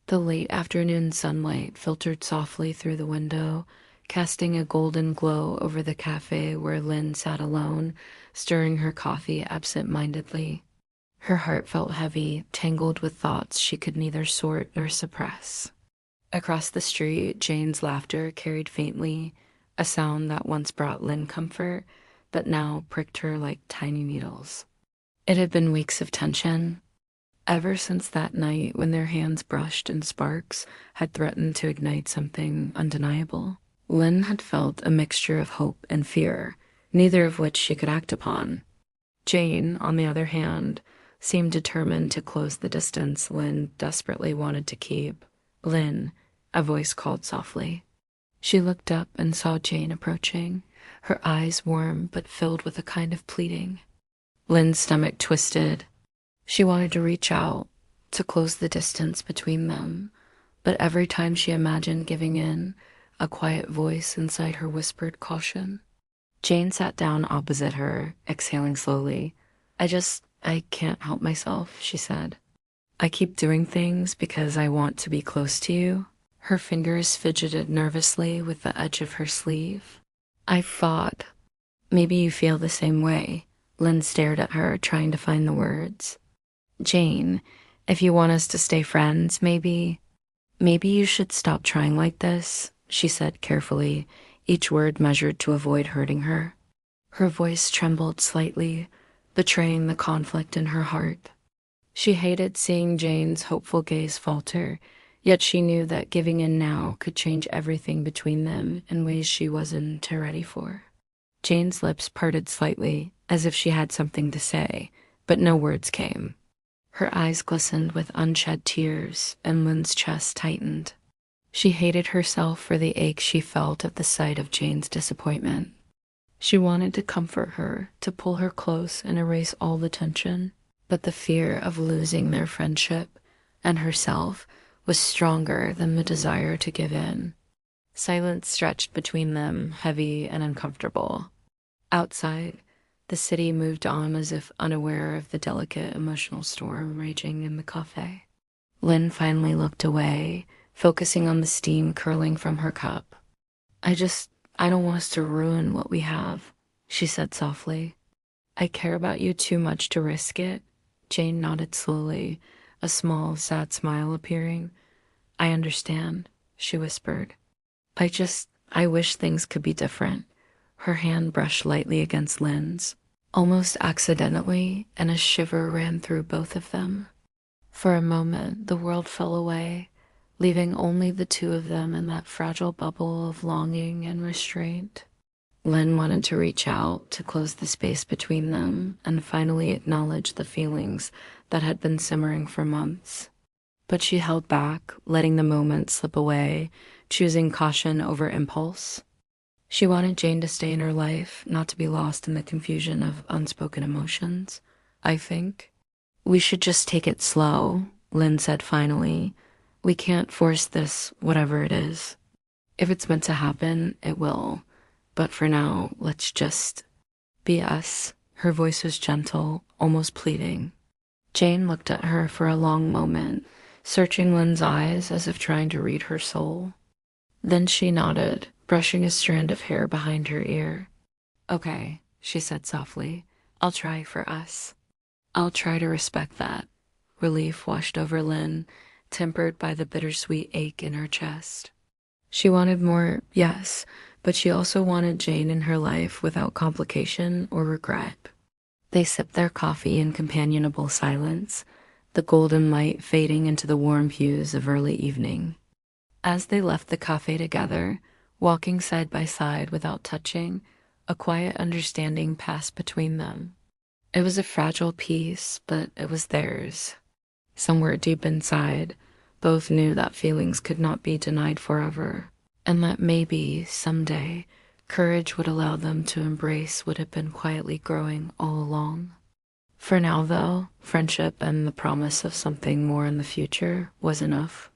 The late afternoon sunlight filtered softly through the window, casting a golden glow over the cafe where Lin sat alone, stirring her coffee absent-mindedly. Her heart felt heavy, tangled with thoughts she could neither sort nor suppress. Across the street, Jane's laughter carried faintly, a sound that once brought Lin comfort, but now pricked her like tiny needles. It had been weeks of tension, ever since that night when their hands brushed and sparks had threatened to ignite something undeniable. Lin had felt a mixture of hope and fear, neither of which she could act upon. Jane, on the other hand, seemed determined to close the distance Lin desperately wanted to keep. "Lin," a voice called softly. She looked up and saw Jane approaching, her eyes warm but filled with a kind of pleading. Lin's stomach twisted. She wanted to reach out, to close the distance between them, but every time she imagined giving in, a quiet voice inside her whispered caution. Jane sat down opposite her, exhaling slowly. I can't help myself," she said. "I keep doing things because I want to be close to you." Her fingers fidgeted nervously with the edge of her sleeve. "I fought. Maybe you feel the same way." Lin stared at her, trying to find the words. "Jane, if you want us to stay friends, maybe you should stop trying like this," she said carefully, each word measured to avoid hurting her. Her voice trembled slightly, betraying the conflict in her heart. She hated seeing Jane's hopeful gaze falter, yet she knew that giving in now could change everything between them in ways she wasn't ready for. Jane's lips parted slightly, as if she had something to say, but no words came. Her eyes glistened with unshed tears, and Lin's chest tightened. She hated herself for the ache she felt at the sight of Jane's disappointment. She wanted to comfort her, to pull her close and erase all the tension, but the fear of losing their friendship and herself was stronger than the desire to give in. Silence stretched between them, heavy and uncomfortable. Outside, the city moved on as if unaware of the delicate emotional storm raging in the cafe. Lin finally looked away, focusing on the steam curling from her cup. I don't want us to ruin what we have," she said softly. "I care about you too much to risk it." Jane nodded slowly, a small, sad smile appearing. "I understand," she whispered. I wish things could be different." Her hand brushed lightly against Lin's, almost accidentally, and a shiver ran through both of them. For a moment, the world fell away, leaving only the two of them in that fragile bubble of longing and restraint. Lin wanted to reach out, to close the space between them, and finally acknowledge the feelings that had been simmering for months. But she held back, letting the moment slip away, choosing caution over impulse. She wanted Jane to stay in her life, not to be lost in the confusion of unspoken emotions. "I think we should just take it slow," Lin said finally. "We can't force this, whatever it is. If it's meant to happen, it will. But for now, let's just be us." Her voice was gentle, almost pleading. Jane looked at her for a long moment, searching Lin's eyes as if trying to read her soul. Then she nodded, brushing a strand of hair behind her ear. "Okay," she said softly. "I'll try for us." "I'll try to respect that." Relief washed over Lin, tempered by the bittersweet ache in her chest. She wanted more, yes, but she also wanted Jane in her life without complication or regret. They sipped their coffee in companionable silence, the golden light fading into the warm hues of early evening. As they left the cafe together, walking side by side without touching, a quiet understanding passed between them. It was a fragile peace, but it was theirs. Somewhere deep inside, both knew that feelings could not be denied forever, and that maybe, someday, courage would allow them to embrace what had been quietly growing all along. For now, though, friendship and the promise of something more in the future was enough.